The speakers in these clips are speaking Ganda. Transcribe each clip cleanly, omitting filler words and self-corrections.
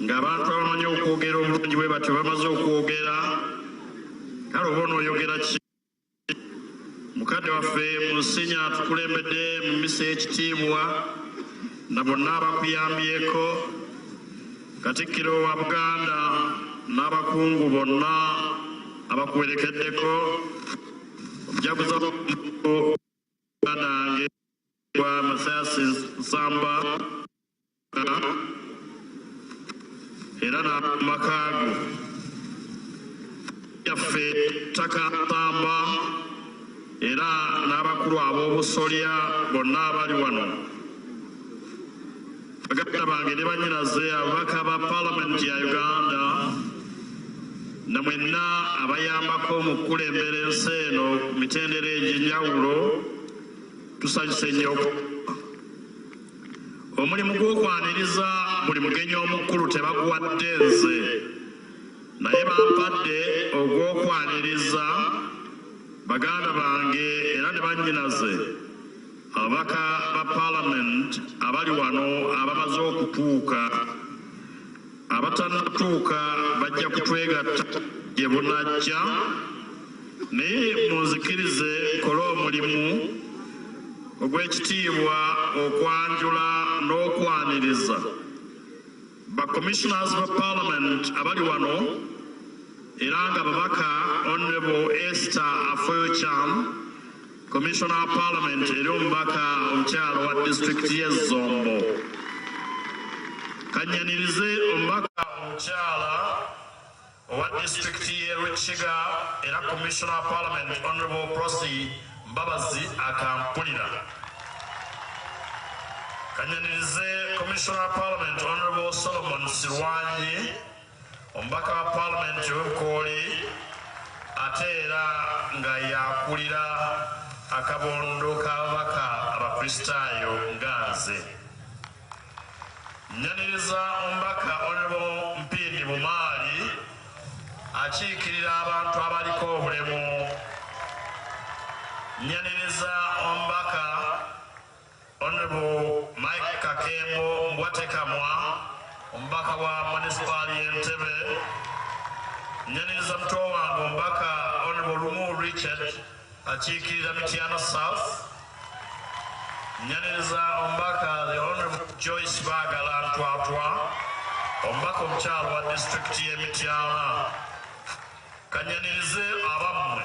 ng'abantu abamanyi okwogera obulungi bwe batyo bamaze okwogera kale oba onooyogera ki mukadde waffe Musinya atukulembedde mu mmisa y'ekitiibwa na bonna abakuyambyeko Katikkiro wa Buganda n'abakungu bonna abakuwerekeddeko omujaguza Buganda nge wa Mathias Nsamba era n'amakaago yaffe Ttaka Nsamba era n'abakulu ab'obusolya bonna abali wano baganda bange ne bannyinaze ababaka ba Paalamenti ya Uganda na mwenna abayambako mu kukulembera ensi eno ku mitendera egy'enjawulo tusanyuse nnyo omulimu gw'okwaniriza buli mugenyi omukulu tebaguwadde nze naye bampadde ogw'okwaniriza baganda bange era ne bannyinaze ababaka ba Paalamenti abali wano abamaze okutuuka abatannatuuka bajja kutwegatta gye bunajja naye munzikirize nkole omulimu ogw'ekitiibwa okwanjula n'okwaniriza ba commissioners ba Paalamenti abali wano era nga babaka Honorable Esther Afoyo-Cham Commissioner of Parliament era omubaka omukyalo wa disitulikiti y'e Zombo kanyanirize omubaka omukyala owa disitulikiti y'e Rukiga era Commissioner of Parliament Honorable Prosi Mbabazi akampulira kanyanirize Commissioner of Parliament Honorable Solomon Sirwanyi omubaka wa Parliament w'Ebukoli ate era nga yakulira akabondo k'ababaka abakristaayo nga nze nyaniriza omubaka Honorable Mpindi Bumaali akiikirira abantu abaliko obulemu nyaniriza omubaka Honorable Mike Kakembo Mbwatekamwa omubaka wa munisipaali y'Entebbe nyaniriza muto wange omubaka Honorable Lumu Richard akiikirira Mityana South nyaniriza omubaka the Honorable Joyce Baagala Ntwatwa omubaka omukyalo wa disitulikiti y'e Mityana kanyanirize abammwe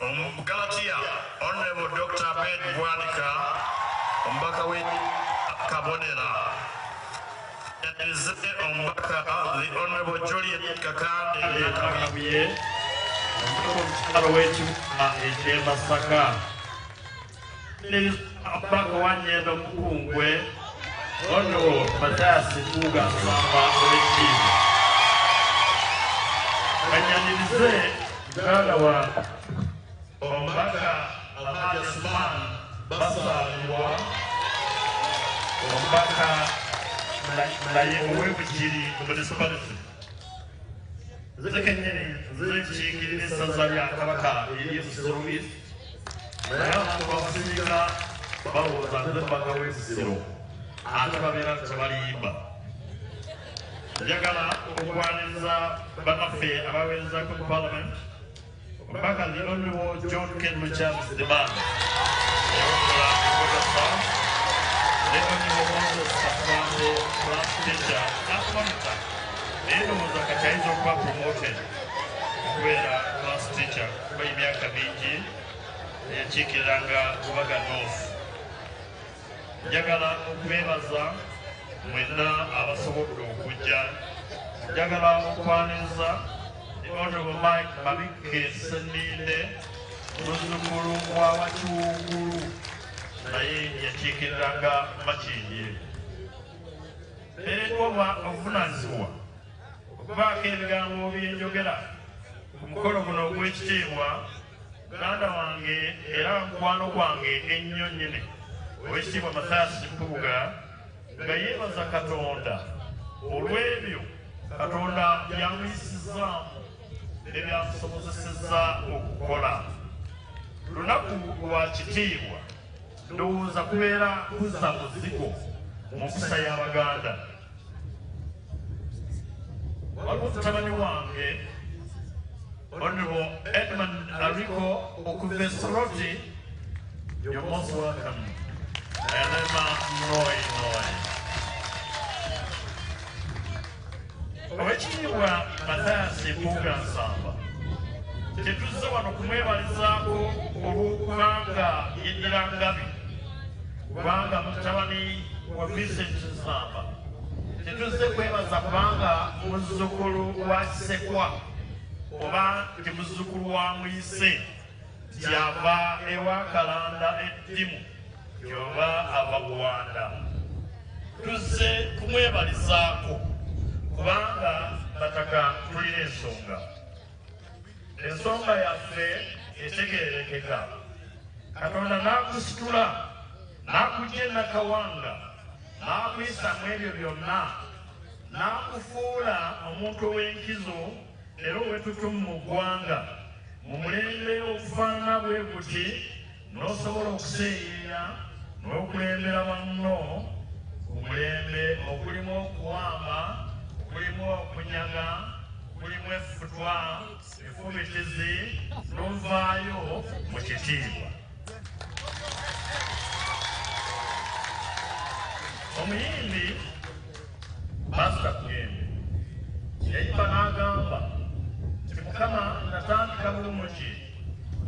Omugalatia Honorable Dr. Abed Bwanika omubaka w'e Kabonera nyanirize omubaka the Honorable Juliet Kakande Yakabuye omukyalo w'ekibuga eky'e Masaka omubaka wa Nyendo Mukungwe Honorable Mathias Mpuuga Nsamba ow'Ekkiimu kanyanirize muganda wa omubaka Alhaji Asman Basalirwa omubaka Mulaye ow'Ebugiri municipality zekenyeri zekiikirira essaza lya Kabaka ery'Ebusiro East naye abantu bakusirika balowooza nti omubaka w'Ebusiro ate babeera tebaliyimba njagala okwaniriza bannaffe abaweerezako mu Parliament omubaka the Honorable John Kenlu Charles Demand eyokola Equator South ne Honorable Moses Kaswande class teacher n'akumamita naye ndowooza kati ayinza okuba promoted okubeera class teacher kuba emyaka mingi eyakiikiriranga Bubaga North njagala okubeebaza mwenna abasobodde okujja njagala okwaniriza Honorable Mike Mabike Seninde muzzukulu wa Wakiwungulu naye yakiikiriranga Makindye ereetwaba obuvunaanyizibwa okubaako ebigambo byenjogera ku mukolo guno ogw'ekitiibwa muganda wange era mukwano gwange ennyo nnyini ow'ekitiibwa Mathias Mpuuga nga yeebaza Katonda olw'ebyo Katonda byamuyisizaamu ne byamusobozesezza okukola lunaku lwa kitiibwa ndowooza kubeera kuzza muzigo mu mpisa y'Abaganda mutabani wange Honorable Edmund Ariko Okuvesoroti, you're most welcome. Elema Noi. Owekitiibwa Mathias Mpuuga Nsamba, tetuzze wano kumwebalizaako olw'okubanga yeddira Ngabi, kubanga mutabani wa Vincent Nsamba. Tetuzze kwebaza kubanga muzzukulu wa Kisekwa oba muzzukulu wa Muyise tyava ewa Kalanda eddimu yoba ava Buwanda. Tuzze kumwebalizaako kubanga bataka tulina ensonga yaffe etegeerekeka. Katonda n'akusitula n'akujja e Nakawanga n'akuyisa mu ebyo byonna n'akufuula omuntu ow'enkizo era ow'ettutumu mu ggwanga mu mulembe okufaanana bwe guti n'osobola okuseeyeeya n'okulembera banno ku mulembe ogulimu okuwamba, ogulimu okunyaga, ogulimu effutwa, effubitizi n'ovaayo mu kitiibwa. Omuyimbi Pastor Kuyembe yayimba n'agamba nti Mukama natandika bulungi,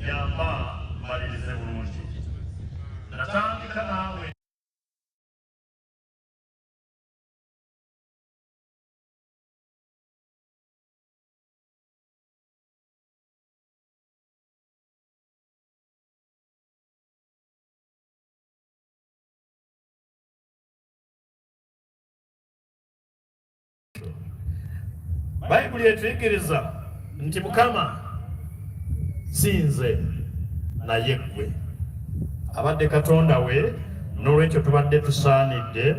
yamba malirize bulungi. Natandika naawe Bayibuli etuyigiriza nti Mukama si nze naye ggwe. Abadde Katonda we, n'olwekyo tubadde tusaanidde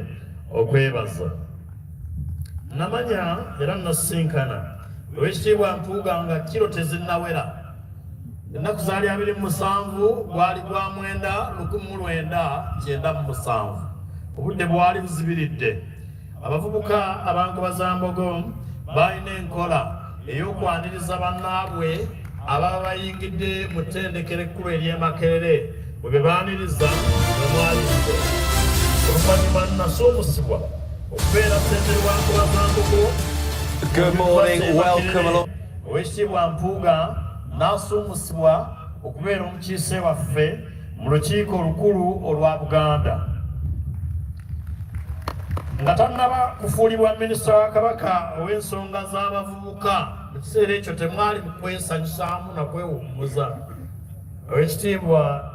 okwebaza. Namanya era nasisinkana Oweekitiibwa Mpuuga nga kiro tezinnawera. Ennaku zaali 27 gwali gwa mwenda 1997. Obudde bwali buzibiridde. Abavubuka abankobazambogo balina enkola ey'okwaniriza bannaabwe ababa bayingidde mu ttendekero ekkulu ery'e Makerere bwe bebaaniriza bamwalize. Oluvannyuma nasoomusibwa okubeera ssentebe wa Nkobazambogo. Good morning, welcome along. Oweekitiibwa Mpuuga n'asoomusibwa okubeera omukiise waffe mu lukiiko olukulu olwa Buganda. Nga tannaba kufuulibwa minisita wa Kabaka ow'ensonga z'abavubuka, mu kiseera ekyo temwali mu kwesanyusaamu na kwewummuza. Oweekitiibwa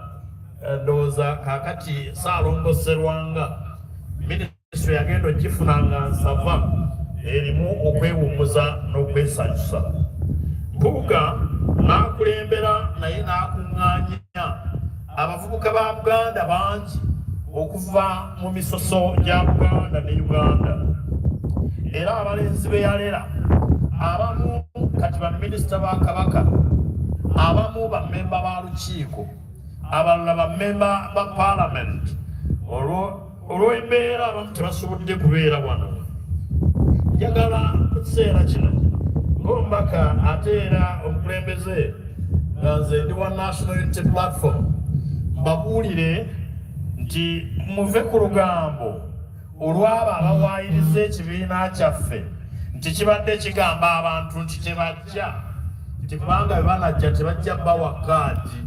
ndowooza kaakati Ssaalongo Sserwanga minisitule yagenda ogifunanga nsava erimu okwewummuza n'okwesanyusa. Mpuuga n'akulembera naye n'akuŋŋaanya abavubuka ba Buganda bangi okuva mu misoso gya Buganda ne Uganda. Era abalenzi be yalera abamu kati baminisita ba Kabaka, abamu bammemba ba lukiiko, abalala bammemba ba Parliament. Olw'embeera abamu tebasobodde kubeera wano. Njagala mu kiseera kino ng'omubaka ate era omukulembeze nga nze ndi wa National Unity Platform mbabuulire nti muve ku lugambo olw'abo abawaayiriza ekibiina kyaffe nti kibadde kigamba abantu nti tebajja, nti kubanga bwe banajja tebajja bawa kaadi.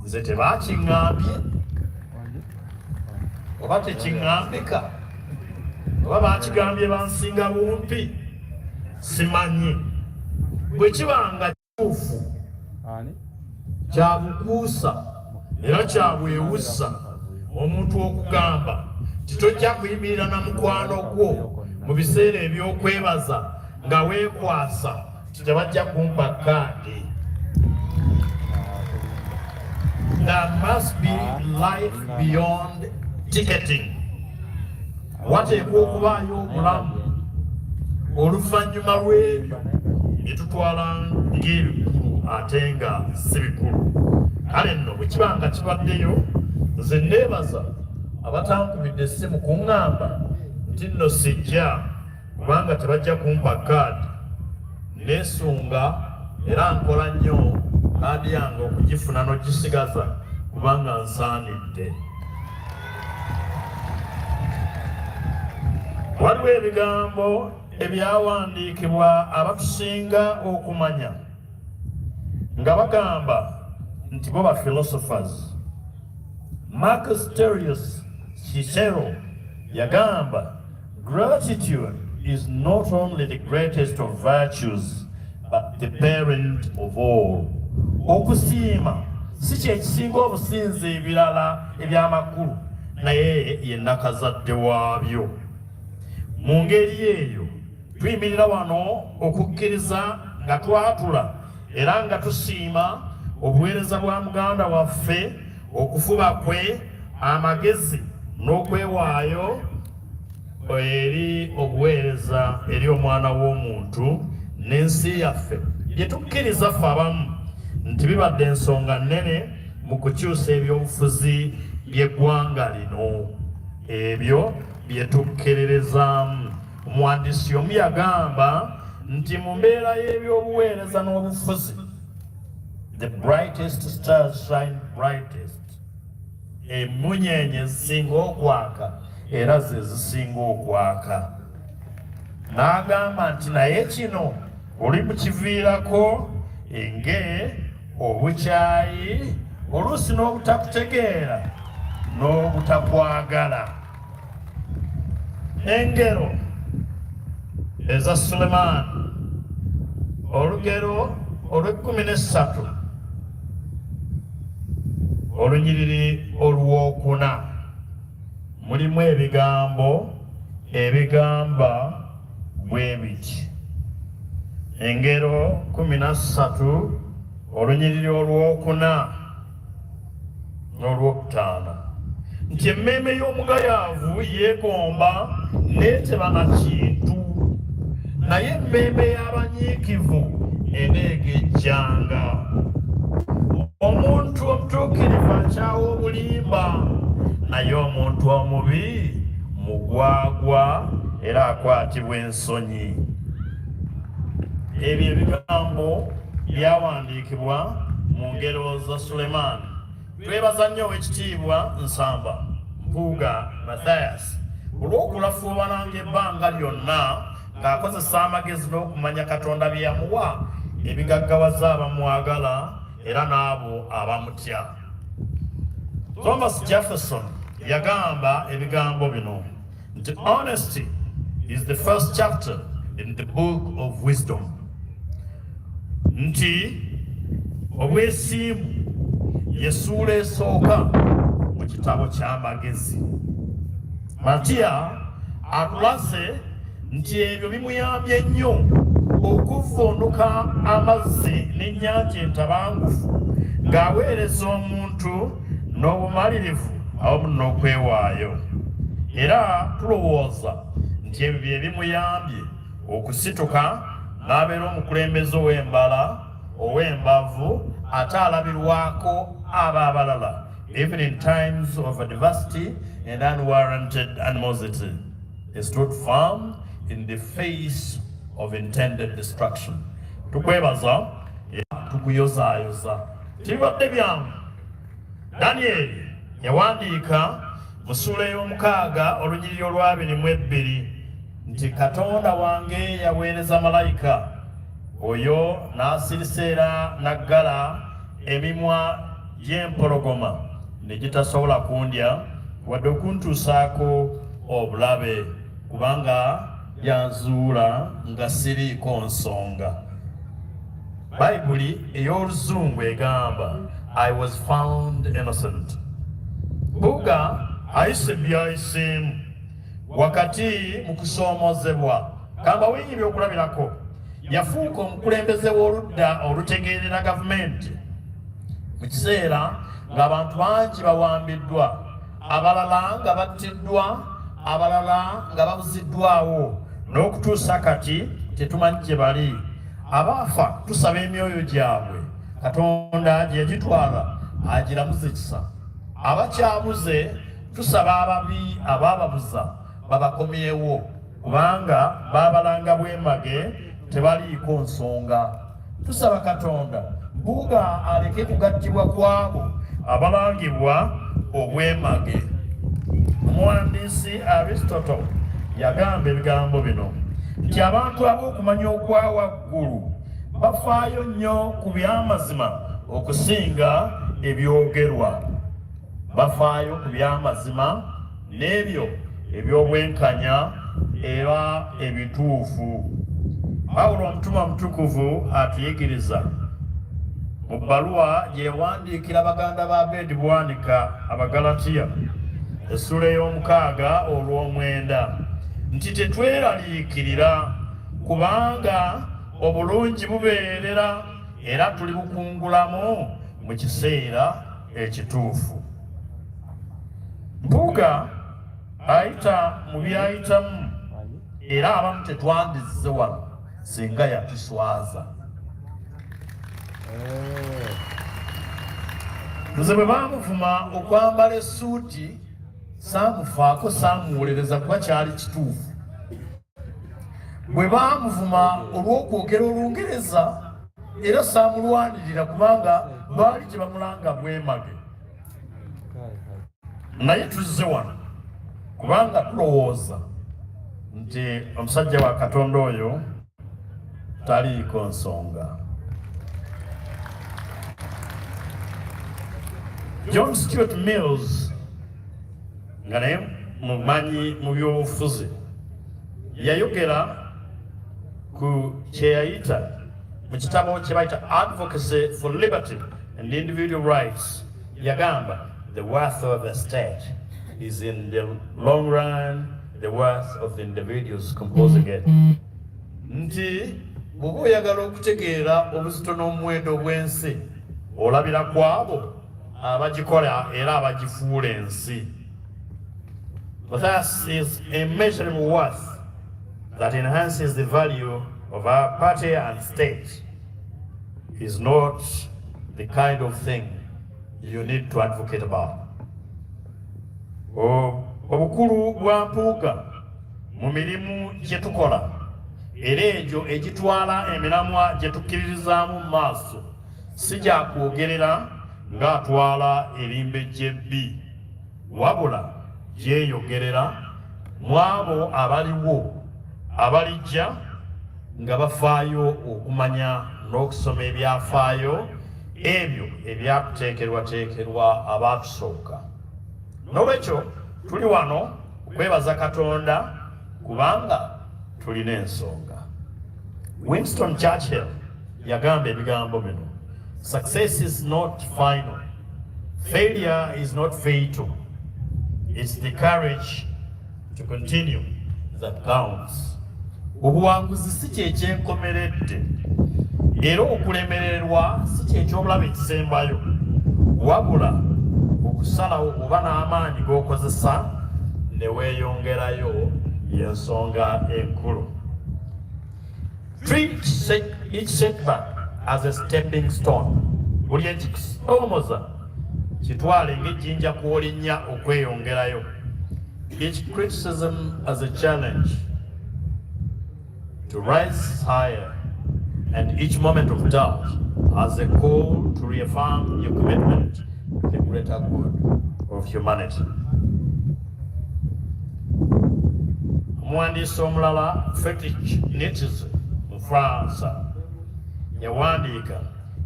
Nze tebakiŋŋambye oba tekiŋŋambika oba bakigambye bansinga bumpi simanyi. Bwe kibanga kituufu kya bukuusa era kya bwewussa omuntu okugamba nti tojja kuyimirira na mukwano gwo mu biseera eby'okwebaza nga weekwasa nti tebajja kumpa kaadi. There must be life beyond ticketing. Wateekwa okubaayo obulamu oluvannyuma lw'ebyo etutwala ng'ebikulu ate nga si bikulu. Kale nno bwe kiba nga kibaddeyo, nze nneebaza abatankubidde essimu kuŋŋamba nti nno sijja kubanga tebajja kumpa kaadi nesunga era nkola nnyo kaadi yange okugifuna n'ogisigaza kubanga nsaanidde. Waliwo ebigambo ebyawandiikibwa abatusinga okumanya nga bagamba nti bo ba philosophers. Marcus Aurelius Cicero yagamba, gratitude is not only the greatest of virtues but the parent of all. Okusiima si kyekisinga obusinze ebirala eby'amakulu naye ye nakazadde waabyo. Mu ngeri eyo tuyimirira wano okukkiriza nga twatula era nga tusiima obuweereza bwa muganda waffe, okufuba kwe, amagezi n'okwewaayo eri obuweereza eri omwana w'omuntu n'ensi yaffe bye tukkiriza ffe abamu nti bibadde ensonga nnene mu kukyusa ebyobufuzi by'eggwanga lino. Ebyo bye tukkererezaamu. Omuwandiisi omu yagamba nti mu mbeera y'ebyobuweereza n'obufuzi, the brightest stars shine brightest. Emunyenye zisinga okwaka era ze zisinga okwaka. N'agamba nti naye kino oli mukiviirako enge, obukyayi, oluusi n'obutakutegeera n'obutakwagala. Engero eza Sulemaani, olugero olw'13 olunyiriri olwokuna, mulimu ebigambo ebigamba bwe biti. Engero 13 olunyiriri olwokuna n'olwokutaano, nti emmeeme y'omugayaavu yeegomba n'eteba na kintu, naye emmeeme y'abanyiikivu eneegejjanga. Omuntu omutuukirivu akyawa obulimba, naye omuntu omubi mugwagwa era akwatibwa ensonyi. Ebyo ebigambo byawandiikibwa mu ngero za Sulemaani. Twebaza nnyo ow'ekitiibwa Nsamba Mpuuga Mathias olw'okulafuubana ng'ebbanga lyonna ng'akozesa amagezi n'okumanya Katonda bye yamuwa ebigaggawaza abamwagala era n'abo abamutya. Thomas Jefferson yagamba ebigambo bino nti honesty is the first chapter in the book of wisdom. Nti obwesiimu y'essuula esooka mu kitabo ky'amagezi. Matiya atulaze nti ebyo bimuyambye nnyo okuvvuunuka amazzi n'ennyanja entabangufu ng'aweereza omuntu n'obumalirivu awamu n'okwewaayo. Era tulowooza nti ebyo bye bimuyambye okusituka n'abeera omukulembeze ow'embavu ate alabirwako ab'abalala, even in times of adversity and unwarranted animosity. He stood firm in the face of intended destruction. Tukwebaza tukuyozaayoza tibadde byangu. Danieli yawandiika mu ssuula ey'omukaaga olunyiriri olw'22 nti Katonda wange yaweereza malayika oyo n'asirisa era naggala emimwa gy'empologoma ne gitasobola kundya wadde okuntuusaako obulabe kubanga yanzuula nga siriiko nsonga. Bayibuli ey'oluzungu egamba I was found innocent. Mpuuga ayise byayiseemu wakati mu kusoomozebwa kamba wenyibye okulabirako yafuuka omukulembeze w'oludda olutegeerera gavumenti mu kiseera ng'abantu bangi bawambiddwa, abalala nga battiddwa, abalala nga babuziddwawo n'okutuusa kati tetumanyi gye bali. Abaafa tusaba emyoyo gyabwe Katonda gye yagitwala agiramuze kisa. Abakyabuze tusaba ababi abaababuza babakomyewo kubanga babalanga bwemage tebaliiko nsonga. Tusaba Katonda Mpuuga aleke kugattibwa kwabo abalangibwa obwemage. Omuwandiisi Aristotle yagamba ebigambo bino nti abantu ab'okumanya okwa waggulu bafaayo nnyo ku by'amazima okusinga ebyogerwa. Bafaayo ku by'amazima n'ebyo eby'obwenkanya era ebituufu. Pawulo Omutume Omutukuvu atuyigiriza mu bbaluwa gye yawandiikira baganda ba Bedi Bwanika Abagalatiya essula ey'omukaaga olw'omwenda nti tetweraliikirira kubanga obulungi bubeerera era tuli bukungulamu mu kiseera ekituufu. Mpuuga ayita mu byayitamu era abamu tetwandizze wano singa yatuswaza. Nze bwe baamuvuma okwambala essuuti saamufaako saamuwolereza kuba kyali kituufu. Bwe baamuvuma olw'okwogera Olungereza era saamulwanirira kubanga baali tebamulanga bwemage. Naye tuzze wano kubanga tulowooza nti omusajja wa Katonda oyo taliiko nsonga. John Stuart Mills nga naye mumanyi mu byobufuzi yayogera ku kyeyayita mu kitabo kye bayita Advocacy for Liberty and Individual Rights. Yagamba the worth of the state is in the long run the worth of the individuals composing it. Nti bw'oba oyagala okutegeera obuzito n'omuwendo gw'ensi olabira kwabo abagikola era abagifuula ensi. Thus is immeasurable worth that enhances the value of our party and state is not the kind of thing you need to advocate about. Obukulu bwa Mpuuga mu mirimu gye tukola era egyo egitwala emiramwa gye tukkiririzaamu mu maaso si gya kwogerera ng'atwala erimbe gy'ebbi, wabula gyeyogerera mu abo abaliwo abalijja nga bafaayo okumanya n'okusoma ebyafaayo ebyo ebyakuteekerwateekerwa abaatusooka. N'olwekyo tuli wano okwebaza Katonda kubanga tulina ensonga. Winston Churchill yagamba ebigambo bino: success is not final, failure is not fatal, it's the courage to continue that counts. Obuwanguzi si kyekyenkomeredde era okulemererwa si kyekyobulabe ekisembayo, wabula okusalawo oba n'amaanyi g'okozesa ne weeyongerayo y'ensonga enkulu. Treat each setback as a stepping stone. Buli ekikusomoza kitwale ng'ejjinja kw'olinnya okweyongerayo. Each criticism as a challenge to rise higher, and each moment of doubt as a call to reaffirm your commitment to the greater good of humanity. Omuwandiisi omulala Friedrich Nietzsche mu Fransa yawandiika,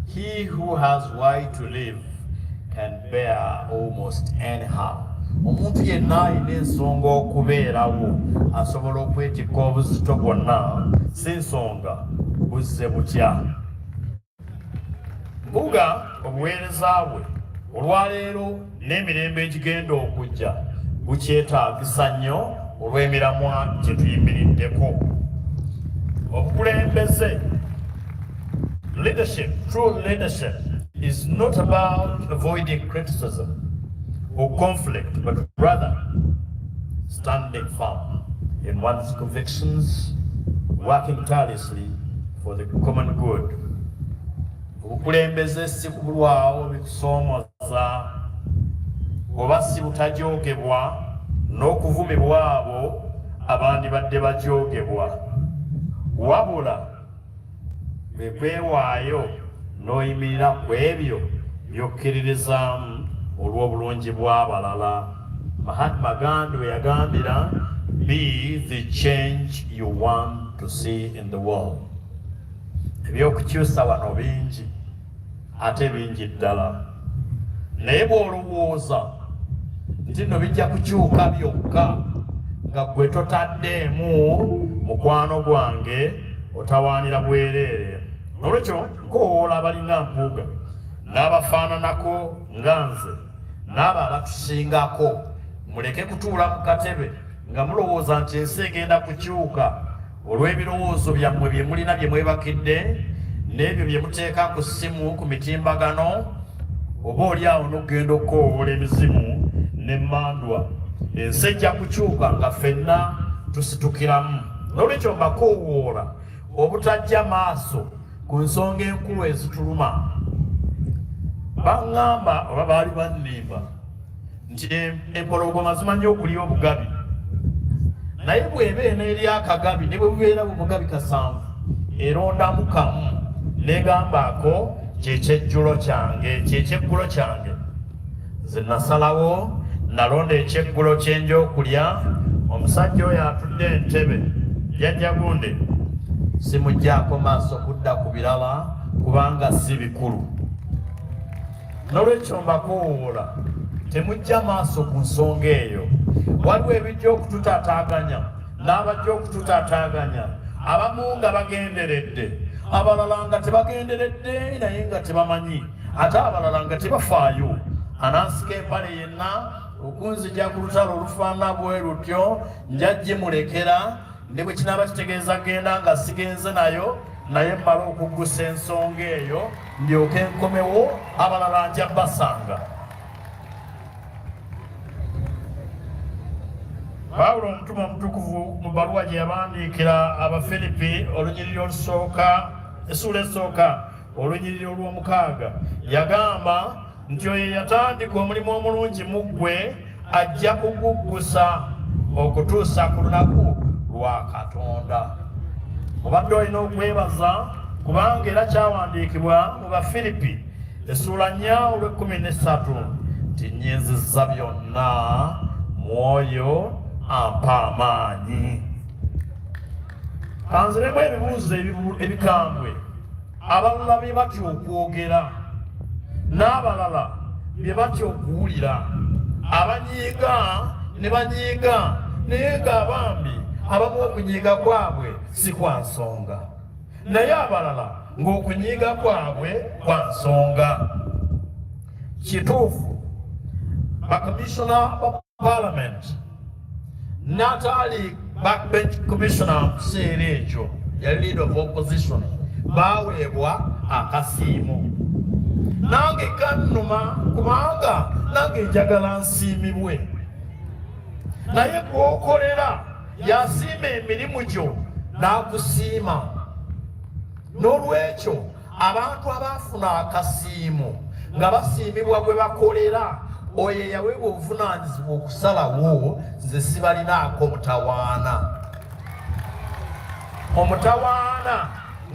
he who has why to live can bear almost anyhow. Omuntu yenna alina ensonga okubeerawo asobola okwetikka obuzito bwonna, si nsonga buzze butya. Mpuuga obuweereza bwe olwaleero n'emirembe egigenda okujja bukyetaagisa nnyo olw'emiramwa gye tuyimiriddeko. Obukulembeze, leadership, true leadership is not about avoiding criticism or conflict, but rather standing firm in one's convictions, working tirelessly for the common good. Obukulembeze si kubulwawo bikusoomoza oba si butajoogebwa n'okuvumibwa abo abandi badde bajoogebwa wabula bwe kwewaayo n'oyimirira ku ebyo by'okkiririzaamu olw'obulungi bw'abalala. Mahatma Gandhi we yagambira, be the change you want to see in the world. Ebyokukyusa wano bingi ate bingi ddala, naye bw'olowooza nti no bijja kukyuka byokka nga gwe totaddeemu mukwano gwange otawaanira bwereere. Olwekyo nkowoola abalina mpuuga n'abafaananako nga nze n'abo abatusingako, muleke kutuula mu katebe nga mulowooza nti ensi egenda kukyuka olw'ebirowoozo byammwe bye mulina bye mwebakidde n'ebyo bye muteeka ku ssimu ku mitimbagano, oba oli awo n'ogenda okukoowoola emizimu n'emmandwa. Ensi ejja kukyuka nga ffenna tusitukiramu. N'olwekyo mbakoowoola obutajja maaso ku nsonga enkulu ezituluma. Baŋŋamba oba baali bannimba nti empologoma zimanyi okulya obugabi, naye bw'eba eneeri akagabi ne bwe bubeera obugabi 7 erondamu kamu n'egambaako kyekyeggulo kyange. Nze nasalawo nalonda ekyeggulo kyenja okulya. Omusajja oyo atudde entebe Jjajja Gunde simuggyako maaso kudda ku birala kubanga si bikulu. N'olwekyo mbakoowoola temujja maaso ku nsonga eyo. Waliwo ebijja okututaataaganya n'abajja okututaataaganya, abamu nga bagenderedde, abalala nga tebagenderedde naye nga tebamanyi, ate abalala nga tebafaayo. Anansika empale yenna okunzija ku lutalo olufaanana bwe lutyo nja gimulekera, ne bwe kinaaba kitegeeza genda nga sigenze nayo, naye mmala okuggusa ensonga eyo ndyoke nkomewo, abalala nja basanga. Pawulo omutume omutukuvu mu bbaluwa gye yabandiikira Abafilipi olunyiriri olusooka, essuula esooka olunyiriri olw'omukaaga, yagamba nti oyo yatandika omulimu omulungi mu ggwe ajja kuguggusa okutuusa ku lunaku lwa Katonda. Obadde olina okwebaza kubanga era kyawandiikibwa mu Bafilipi essuula 4:13 nti nnyinzizza byonna mwoyo ampa amaanyi. Kanziremu ebibuuzo ebikambwe abalala bye batya okwogera n'abalala bye batya okuwulira, abanyiiga ne banyiiga naye ng'abambi abamu okunyiiga kwabwe si kwa nsonga, naye abalala ng'okunyiiga kwabwe kwa nsonga. Kituufu bakomishona ba Parliament n'ataali backbench commissioner mu kiseera ekyo yali leader of opposition baaweebwa akasiimo. Nange kannuma kubanga nange njagala nsiimibwe, naye gw'okolera yasiima emirimu gyo n'akusiima. N'olwekyo abantu abaafuna akasiimo nga basiimibwa gwe bakolera, oyo yaweebwa obuvunaanyizibwa okusalawo nze sibalinaako mutawaana. Omutawaana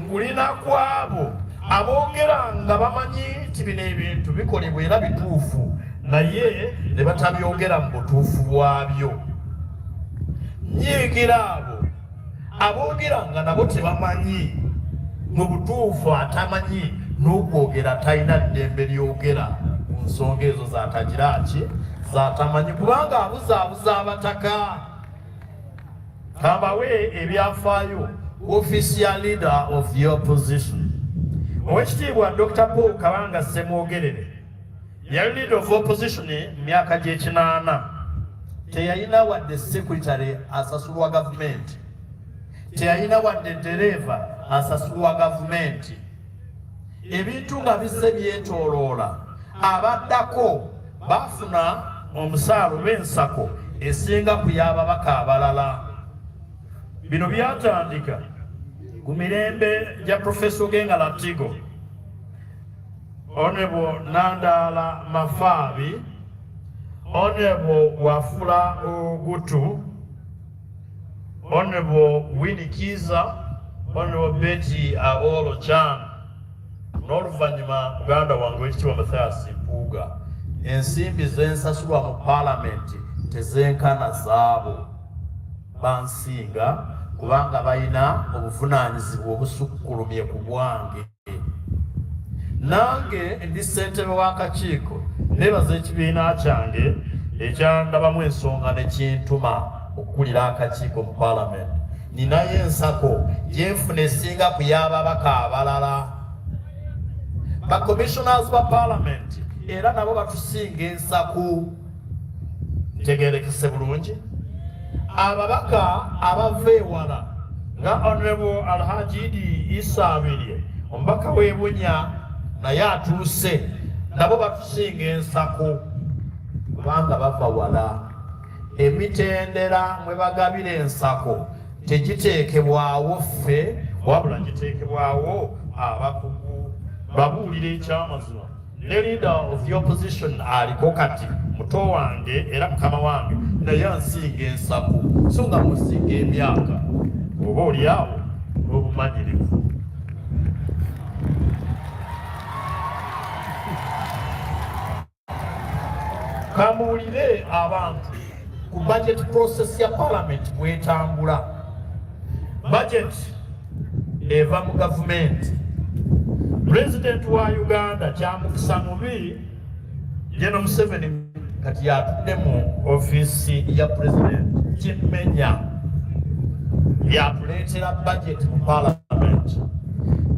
ngulina ku abo aboogera nga bamanyi nti bino ebintu bikolebwa era bituufu naye ne batabyogera mu butuufu bwabyo. Nyiigira abo aboogera nga nabo tebamanyi mu butuufu, atamanyi n'okwogera talina ddembe lyogera ku nsonga ezo zatagira ki zatamanyi, kubanga abuzaabuza abataka. Kambawe ebyafaayo official leader of the opposition Oweekitiibwa Dr. Paul Kabanga Ssemwogerere yali leader of opposition myaka gy'ekinaana. Teyalina wadde secretary asasulwa gavumenti, teyalina wadde dereva asasulwa gavumenti. Ebintu nga bisse byetooloola, abaddako bafuna omusaala b'ensako esinga ku y'ababaka abalala. Bino byatandika ku mirembe gya Professor Ogenga Latigo, Honorable Nandala Mafaabi, Honorable Wafula Ogutu, Honorable Winnie Kiza, Honorable Betty Aolo Chan, n'oluvannyuma muganda wange w'ekitiibwa Mathias Mpuuga. Ensimbi zensasulwa mu Parliament tezenkana zaabo bansinga kubanga balina obuvunaanyizibwa obusukkulumye ku bwange. Nange ndi ssentebe w'akakiiko neebaza ekibiina kyange ekyandabamu ensonga ne kintuma okukulira akakiiko mu Parliament. Ninayo ensako gyenfuna esinga ku y'ababaka abalala. Ba commissioners ba Parliament era nabo batusinga ensaku. Ntegeerekese bulungi. Ababaka abava ewala nga Honorable Alhaji Idi Issa Abirye, omubaka w'e Bunya naye atuuse, nabo batusinga ensaku kubanga bava wala. Emitendera mwe bagabira ensako tegiteekebwawo ffe wabula giteekebwawo abakugu. Babuulira ekyamazima. Ne leader of the opposition aliko kati muto wange era mukama wange naye ansinga ensaku so nga musinga emyaka oba oli awo n'obumanyirivu. Kamuulire abantu ku budget process ya Parliament bwetambula. Budget eva mu gavumenti. President wa Uganda kyamukisa mubi General Museveni kati yatudde mu office ya president Kimenya yatuleetera budget mu Parliament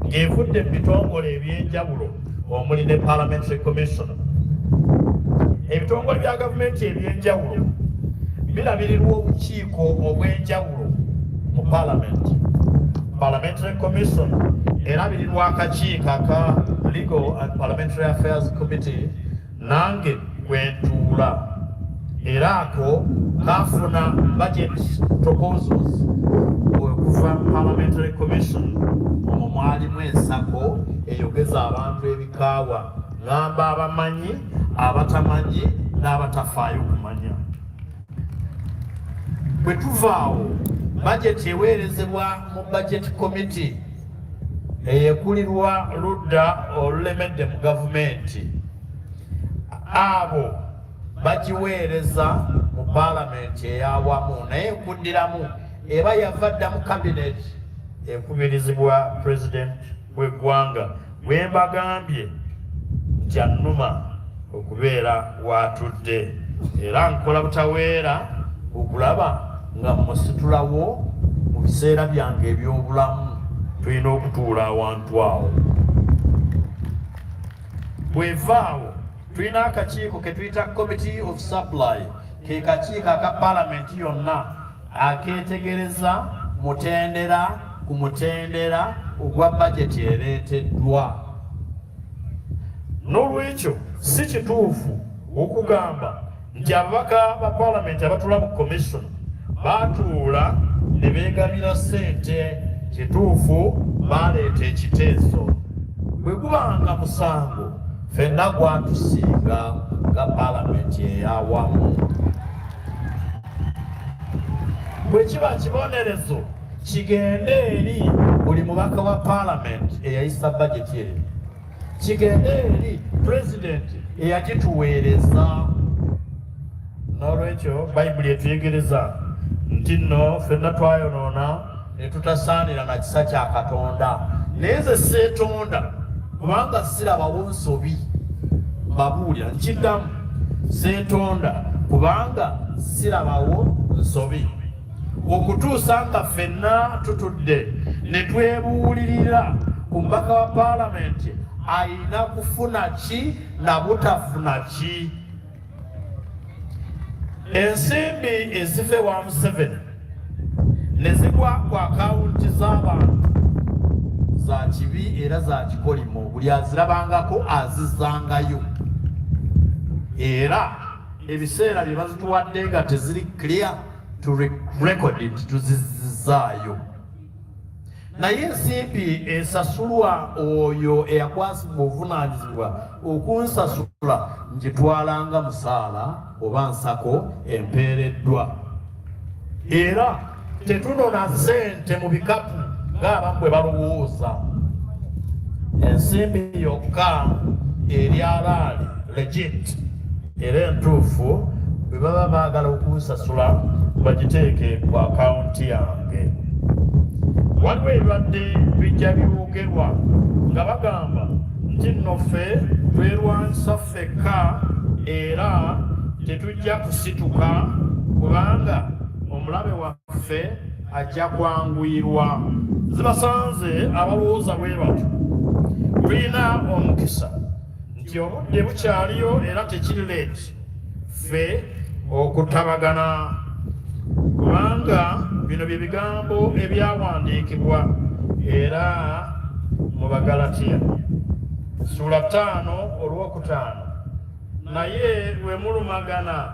ng'evudde mu bitongole ebyenjawulo omuli ne Parliamentary Commission. Ebitongole bya gavumenti ebyenjawulo birabirirwa obukiiko obwenjawulo mu Parliament. Parliamentary Commission erabirirwa akakiiko aka Legal and Parliamentary Affairs Committee nange kwentuula. Era ako kafuna budget proposals okuva Parliamentary Commission omwo mwalimu ensako eyogeza abantu ebikaawa, ngamba abamanyi, abatamanyi n'abatafaayo kumanya. Bwe tuvaawo budget eweerezebwa mu budget committee eyekulirwa ludda olulemedde mu gavumenti. Abo bagiweereza mu Parliament eyawamu naye enkuddiramu eba yavadda mu cabinet ekubirizibwa president w'eggwanga bwe mbagambye nti annuma okubeera watudde era nkola butaweera okulaba nga musitulawo mu biseera byange eby'obulamu tulina okutuula awantu awo. Bwevaawo tulina akakiiko ke tuyita Committee of Supply, ke kakiiko aka Parliament yonna akeetegereza mutendera ku mutendera ogwa budget ereeteddwa. N'olwekyo si kituufu okugamba nti ababaka ba Parliament abatula mu commission batuula ne beegabira ssente. Kituufu baleeta ekiteeso. Bwe gubanga musango ffenna gwatusinga nga Parliament eyawamu. Bwe kiba kibonerezo kigende eri buli mubaka wa Parliament eyayisa budget ye, kigende eri President eyagituweereza. N'olwekyo Bayibuli etuyegereza nti nno ffenna twayonoona ne tutasaanira na kisa kya Katonda. Naye nze seetonda kubanga sirabawo nsobi. Mbabuulira nkiddamu, seetonda kubanga sirabawo nsobi. Okutuusa nga ffenna tutudde ne twebuulirira ku mubaka wa Parliament ayina kufuna ki na butafuna ki. Ensimbi ezive wa Museveni ne zigwa ku akawunti z'abantu za kibi era za kikolimo, buli azirabangako azizangayo. Era ebiseera bye bazituwadde nga teziri clear to record it, tuzizaayo. Naye ensimbi esasulwa oyo eyakwasibwa obuvunaanyizibwa okunsasula ngitwalanga musaala oba nsako empeereddwa. Era tetunona ssente mu bikapu ng'abamu bwe balowooza. Ensimbi yokka eri alaali legit era entuufu bwe baba baagala okunsasula bagiteeke ku akawunti yange. Waliwo ebibadde bijja byogerwa nga bagamba nti nno ffe twerwanyisa ffekka era tetujja kusituka kubanga omulabe waffe ajja kwanguyirwa. Zibasanze abalowooza bwe batyo. Tulina omukisa nti obudde bukyaliyo era tekiri leeti ffe okutabagana kubanga bino bye bigambo ebyawandiikibwa era mu Bagalatiya Sura 5:5. Naye bwe mulumagana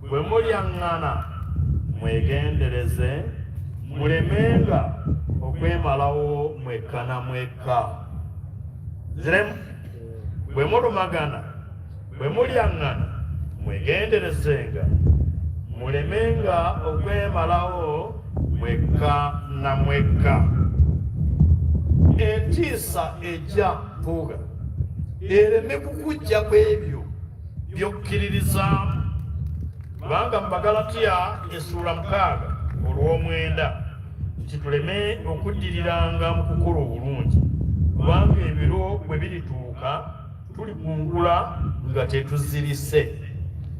bwe mulyaŋŋana mwegendereze mulemenga okwemalawo mwekka na mwekka. Ziremu bwe mulumagana bwe mulyaŋŋana mwegenderezenga mulemenga okwemalawo mwekka na mwekka. Entiisa ejja mpuuga ereme kukujja ku ebyo by'okkiririzaamu kubanga mu Bagalatiya Essula 6:9 nti tuleme okuddiriranga mu kukola obulungi kubanga ebiro bwe birituuka tulikungula nga tetuzirise.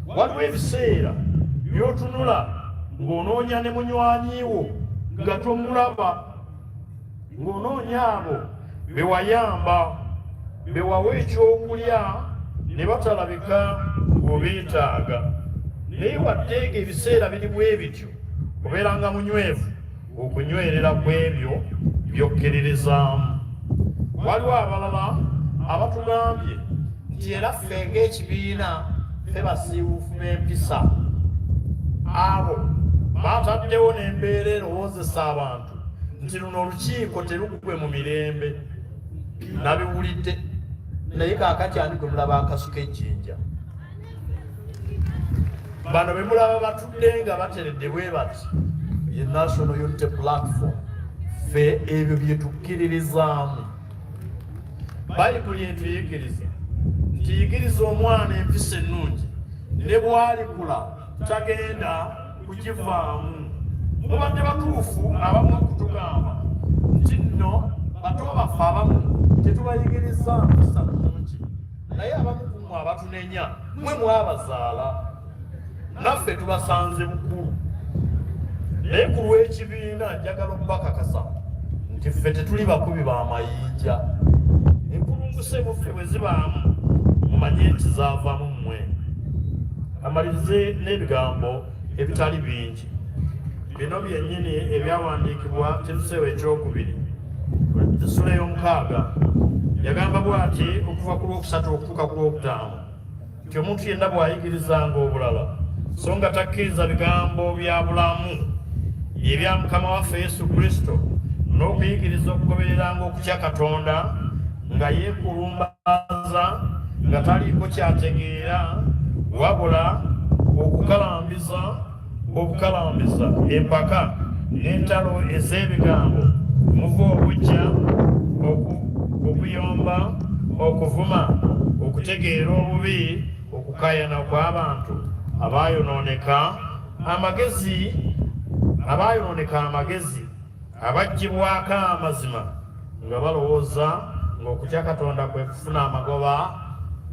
Waliwo ebiseera by'otunula ng'onoonya ne munywanyiwo nga tomulaba, ng'onoonya abo be wayamba be wawa ekyokulya ne batalabika ng'obeetaaga. Naye waddeega ebiseera biri bwe bityo obeeranga munywevu okunywerera ku ebyo by'okkiririzaamu. Waliwo abalala abatugambye nti era ffe ng'ekibiina ffe basiiwuufu b'empisa. Abo baataddewo n'embeera erowoozesa abantu nti luno olukiiko terugwe mu mirembe. Nabiwulidde naye kaakati ani gwe mulaba akasuka ejjinja? Bano be mulaba batudde nga bateredde bwe bati ye National Unity Platform. Ffe ebyo bye tukkiririzaamu. Bayibuli entuyigiriza nti yigiriza omwana empisa ennungi ne bw'alikula tagenda kugivaamu. Mubadde batuufu abamu okutugamba nti nno bato baffe abamu tetubayigiriza mpisa nnungi naye abamu ku mmwe abatunenya mwe mwabazaala naffe tubasanze bukulu. Naye ku lw'ekibiina njagala okubakakasa nti ffe tetuli bakubi b'amayinja. Empulunguse mu ffe bwe zibaamu mumanye nti zaava mu mmwe. Amalirize n'ebigambo ebitali bingi. Bino byennyini ebyawandiikibwa Timoseewo ekyokubiri Essula y'omukaaga yagamba bw'ati okuva ku lwokusatu okutuuka ku lwokutaano nti omuntu yenna bw'ayigirizanga obulala so nga takkiriza bigambo bya bulamu ebya Mukama waffe Yesu Kristo n'okuyigiriza okugobereranga okutya Katonda nga yeekulumbaza nga taliiko kyategeera wabula okukalambiza empaka n'entalo ez'ebigambo muva obujja okuyomba okuvuma okutegeera obubi okukayana kw'abantu abayonooneka amagezi abaggyibwako amazima nga balowooza ng'okutya Katonda kwe kufuna amagoba.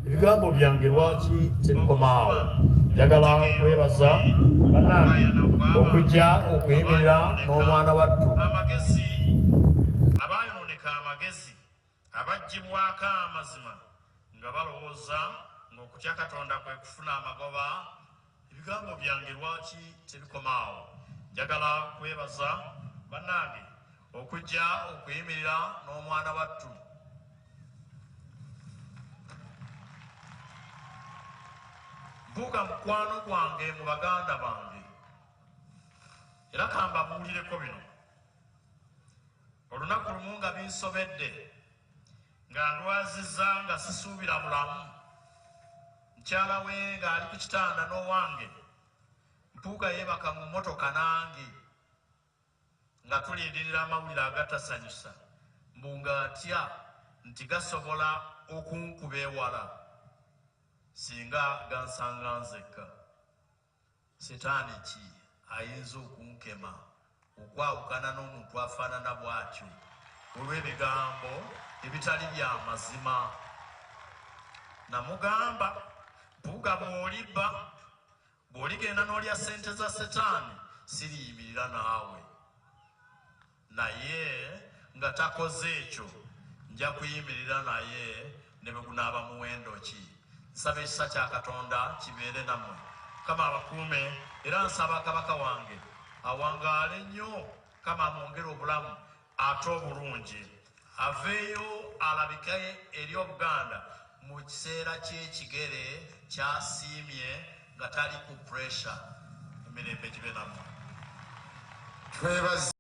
Ebigambo byange lwaki tebikomaawo? Njagala kwebaza bannange okujja okuyimirira n'omwana wattu. Abayonooneka amagezi abaggyibwako amazima nga balowooza ng'okutya Katonda kwe kufuna amagoba. Ebigambo byange lwaki tebikomaawo? Njagala kwebaza bannange okujja okuyimirira n'omwana wattu. Mbuuka mukwano gwange mu baganda bange era kambabuulireko bino. Olunaku lumu nga binsobedde nga ndwazizza nga sisuubira mulamu, mukyala we ng'ali ku kitanda n'owange Mpuuga yeebaka mu mmotoka nange nga tulindirira amawulire agatasanyusa mbu ng'atya nti gasobola okunkuba ewala singa gansanga nzekka. Setaani ki ayinza okunkema okwawukana n'omuntu afaanana bw'atyo olw'ebigambo ebitali bya mazima? Namugamba Mpuuga bw'oligenda n'olya ssente za Setaani siriyimirira naawe, naye nga takoze ekyo nja kuyimirira naye ne bwe gunaaba muwendo ki. Nsaba ekisa kya Katonda kibeere nammwe, Mukama abakuume, era nsaba Kabaka wange awangaale nnyo, Mukama amwongere obulamu ate obulungi, aveeyo alabike eri Obuganda mu kiseera ky'ekigere kyasiimye nga tali ku pressure. Emirembe gibe nammwe.